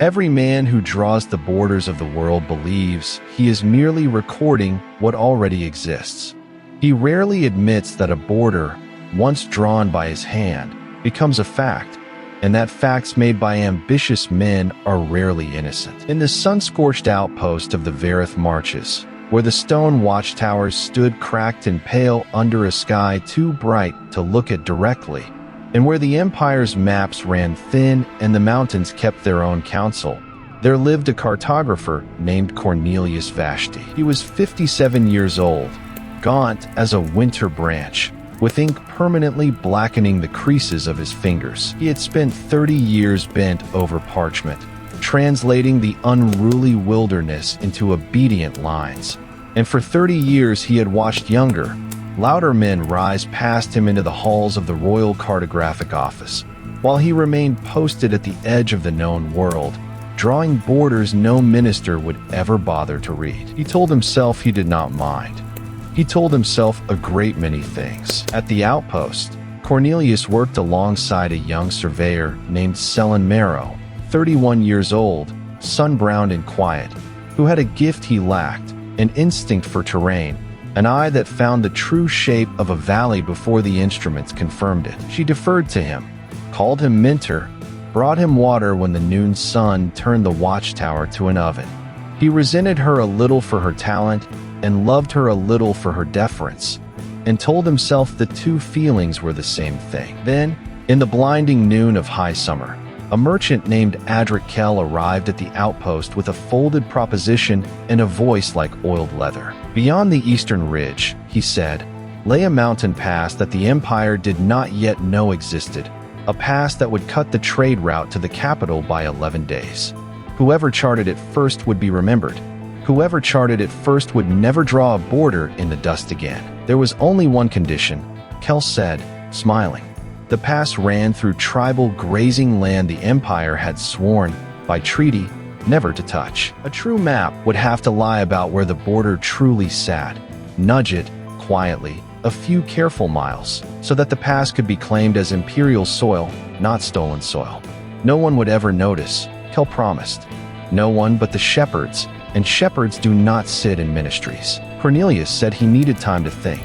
Every man who draws the borders of the world believes he is merely recording what already exists. He rarely admits that a border, once drawn by his hand, becomes a fact, and that facts made by ambitious men are rarely innocent. In the sun-scorched outpost of the Varith Marches, where the stone watchtowers stood cracked and pale under a sky too bright to look at directly, and where the Empire's maps ran thin and the mountains kept their own counsel, there lived a cartographer named Cornelius Vashti. He was 57 years old, gaunt as a winter branch, with ink permanently blackening the creases of his fingers. He had spent 30 years bent over parchment, translating the unruly wilderness into obedient lines. And for 30 years he had watched younger, louder men rise past him into the halls of the Royal Cartographic Office, while he remained posted at the edge of the known world, drawing borders no minister would ever bother to read. He told himself he did not mind. He told himself a great many things. At the outpost, Cornelius worked alongside a young surveyor named Selin Marrow, 31 years old, sun-browned and quiet, who had a gift he lacked, an instinct for terrain, an eye that found the true shape of a valley before the instruments confirmed it. She deferred to him, called him mentor, brought him water when the noon sun turned the watchtower to an oven. He resented her a little for her talent and loved her a little for her deference, and told himself the two feelings were the same thing. Then, in the blinding noon of high summer, a merchant named Adric Kell arrived at the outpost with a folded proposition and a voice like oiled leather. Beyond the eastern ridge, he said, lay a mountain pass that the Empire did not yet know existed, a pass that would cut the trade route to the capital by 11 days. Whoever charted it first would be remembered. Whoever charted it first would never draw a border in the dust again. There was only one condition, Kell said, smiling. The pass ran through tribal grazing land the Empire had sworn, by treaty, never to touch. A true map would have to lie about where the border truly sat, nudge it, quietly, a few careful miles, so that the pass could be claimed as imperial soil, not stolen soil. No one would ever notice, Kell promised. No one but the shepherds, and shepherds do not sit in ministries. Cornelius said he needed time to think.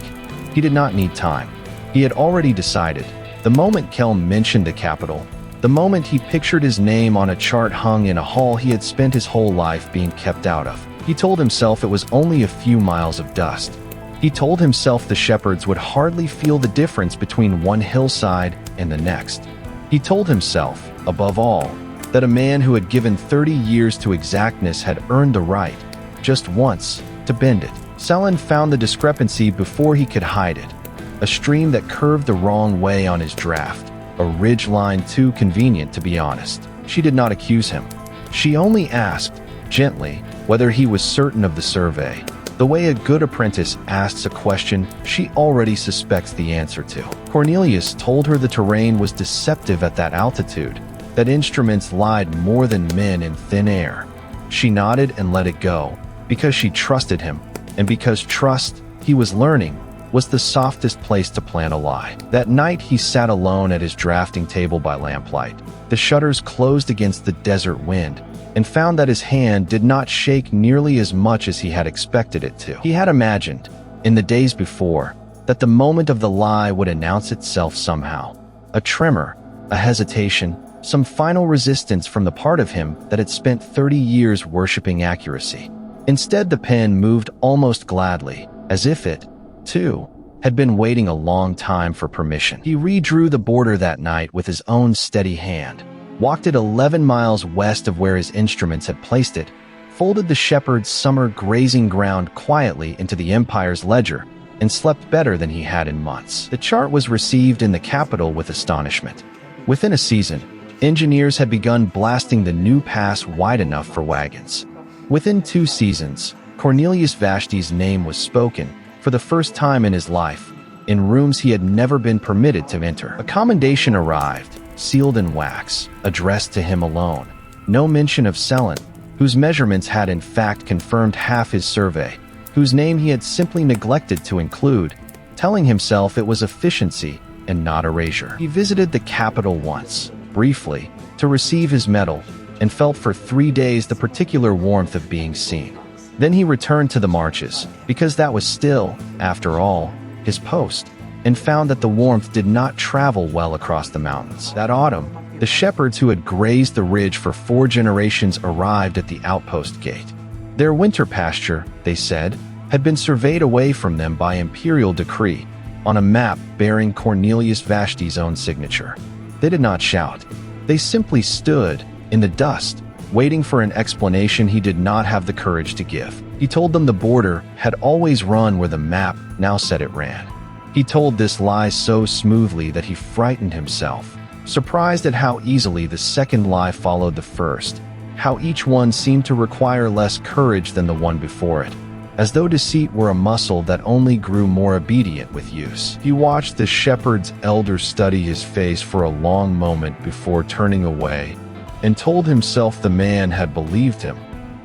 He did not need time. He had already decided. The moment Kell mentioned the capital, the moment he pictured his name on a chart hung in a hall he had spent his whole life being kept out of, he told himself it was only a few miles of dust. He told himself the shepherds would hardly feel the difference between one hillside and the next. He told himself, above all, that a man who had given 30 years to exactness had earned the right, just once, to bend it. Selin found the discrepancy before he could hide it. A stream that curved the wrong way on his draft, a ridge line too convenient to be honest. She did not accuse him. She only asked, gently, whether he was certain of the survey, the way a good apprentice asks a question she already suspects the answer to. Cornelius told her the terrain was deceptive at that altitude, that instruments lied more than men in thin air. She nodded and let it go, because she trusted him, and because trust, he was learning, was the softest place to plant a lie. That night he sat alone at his drafting table by lamplight. The shutters closed against the desert wind, and found that his hand did not shake nearly as much as he had expected it to. He had imagined, in the days before, that the moment of the lie would announce itself somehow. A tremor, a hesitation, some final resistance from the part of him that had spent 30 years worshipping accuracy. Instead, the pen moved almost gladly, as if it, too, had been waiting a long time for permission. He redrew the border that night with his own steady hand, walked it 11 miles west of where his instruments had placed it, folded the shepherd's summer grazing ground quietly into the Empire's ledger, and slept better than he had in months. The chart was received in the capital with astonishment. Within a season, engineers had begun blasting the new pass wide enough for wagons. Within 2 seasons, Cornelius Vashti's name was spoken, for the first time in his life, in rooms he had never been permitted to enter. A commendation arrived, sealed in wax, addressed to him alone. No mention of Selin, whose measurements had in fact confirmed half his survey, whose name he had simply neglected to include, telling himself it was efficiency and not erasure. He visited the capital once, briefly, to receive his medal, and felt for 3 days the particular warmth of being seen. Then he returned to the marches, because that was still, after all, his post, and found that the warmth did not travel well across the mountains. That autumn, the shepherds who had grazed the ridge for 4 generations arrived at the outpost gate. Their winter pasture, they said, had been surveyed away from them by imperial decree, on a map bearing Cornelius Vashti's own signature. They did not shout. They simply stood, in the dust, waiting for an explanation he did not have the courage to give. He told them the border had always run where the map now said it ran. He told this lie so smoothly that he frightened himself, surprised at how easily the second lie followed the first, how each one seemed to require less courage than the one before it, as though deceit were a muscle that only grew more obedient with use. He watched the shepherd's elder study his face for a long moment before turning away, and told himself the man had believed him,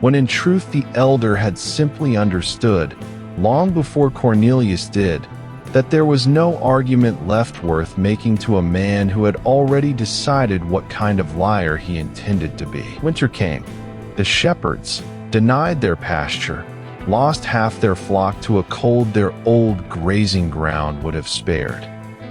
when in truth the elder had simply understood, long before Cornelius did, that there was no argument left worth making to a man who had already decided what kind of liar he intended to be. Winter came. The shepherds, denied their pasture, lost half their flock to a cold their old grazing ground would have spared.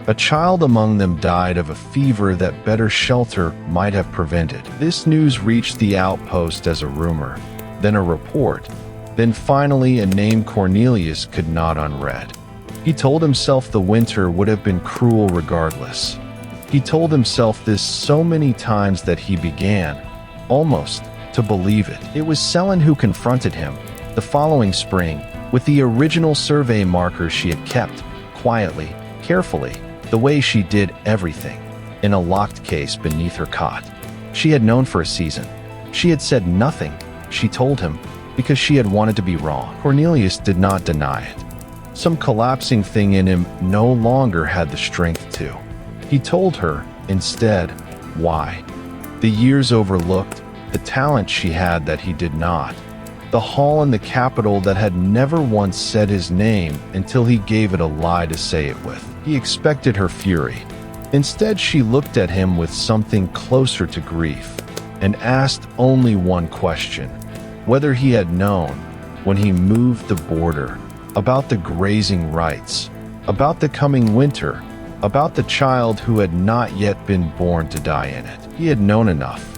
A child among them died of a fever that better shelter might have prevented. This news reached the outpost as a rumor, then a report, then finally a name Cornelius could not unread. He told himself the winter would have been cruel regardless. He told himself this so many times that he began, almost, to believe it. It was Selin who confronted him, the following spring, with the original survey markers she had kept, quietly, carefully, the way she did everything, in a locked case beneath her cot. She had known for a season. She had said nothing, she told him, because she had wanted to be wrong. Cornelius did not deny it. Some collapsing thing in him no longer had the strength to. He told her, instead, why. The years overlooked, the talent she had that he did not, the hall in the capital that had never once said his name until he gave it a lie to say it with. He expected her fury. Instead, she looked at him with something closer to grief, and asked only one question, whether he had known, when he moved the border, about the grazing rights, about the coming winter, about the child who had not yet been born to die in it. He had known enough.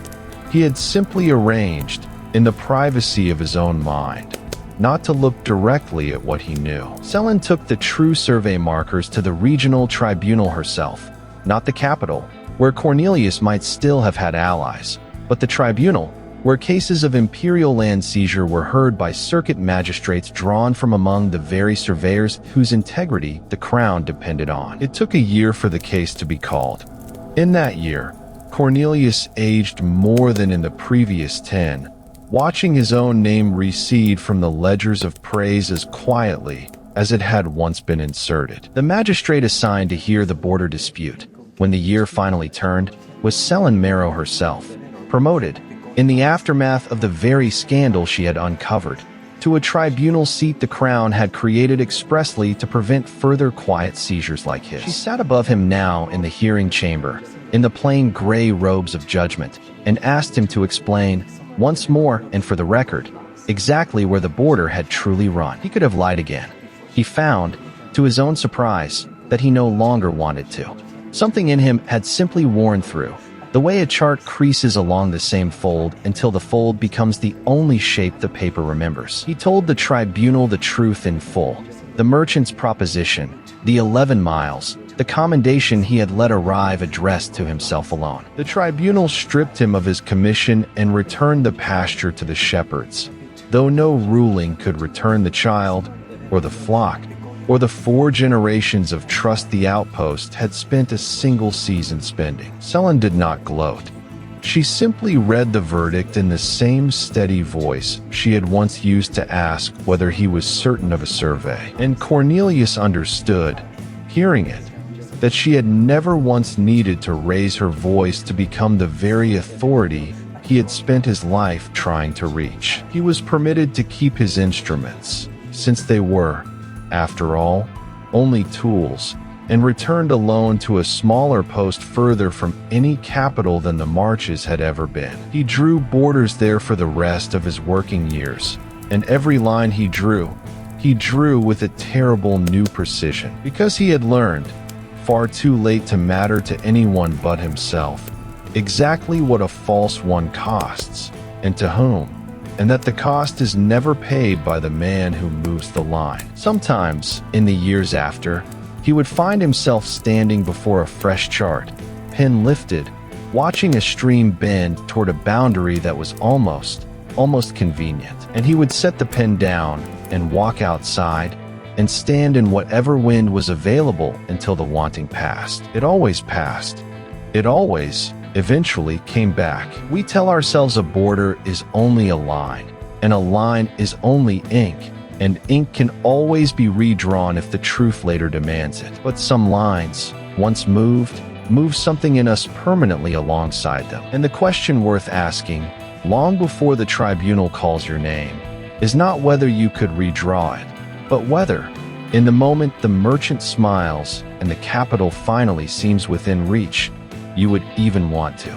He had simply arranged, in the privacy of his own mind, not to look directly at what he knew. Selin took the true survey markers to the regional tribunal herself, not the capital, where Cornelius might still have had allies, but the tribunal, where cases of imperial land seizure were heard by circuit magistrates drawn from among the very surveyors whose integrity the crown depended on. It took a year for the case to be called. In that year, Cornelius aged more than in the previous 10, watching his own name recede from the ledgers of praise as quietly as it had once been inserted. The magistrate assigned to hear the border dispute, when the year finally turned, was Selin Marrow herself, promoted, in the aftermath of the very scandal she had uncovered, to a tribunal seat the crown had created expressly to prevent further quiet seizures like his. She sat above him now in the hearing chamber, in the plain gray robes of judgment, and asked him to explain, once more and for the record, exactly where the border had truly run. He could have lied again. He found, to his own surprise, that he no longer wanted to. Something in him had simply worn through, the way a chart creases along the same fold until the fold becomes the only shape the paper remembers. He told the tribunal the truth in full, the merchant's proposition, the 11 miles, the commendation he had let arrive addressed to himself alone. The tribunal stripped him of his commission and returned the pasture to the shepherds, though no ruling could return the child, or the flock, or the 4 generations of trust the outpost had spent a single season spending. Selin did not gloat. She simply read the verdict in the same steady voice she had once used to ask whether he was certain of a survey. And Cornelius understood, hearing it, that she had never once needed to raise her voice to become the very authority he had spent his life trying to reach. He was permitted to keep his instruments, since they were, after all, only tools, and returned alone to a smaller post further from any capital than the marches had ever been. He drew borders there for the rest of his working years, and every line he drew with a terrible new precision, because he had learned, far too late to matter to anyone but himself, exactly what a false one costs, and to whom, and that the cost is never paid by the man who moves the line. Sometimes, in the years after, he would find himself standing before a fresh chart, pen lifted, watching a stream bend toward a boundary that was almost convenient. And he would set the pen down and walk outside and stand in whatever wind was available until the wanting passed. It always passed. It always, eventually, came back. We tell ourselves a border is only a line, and a line is only ink, and ink can always be redrawn if the truth later demands it. But some lines, once moved something in us permanently alongside them. And the question worth asking, long before the tribunal calls your name, is not whether you could redraw it, but whether, in the moment the merchant smiles and the capital finally seems within reach, you would even want to.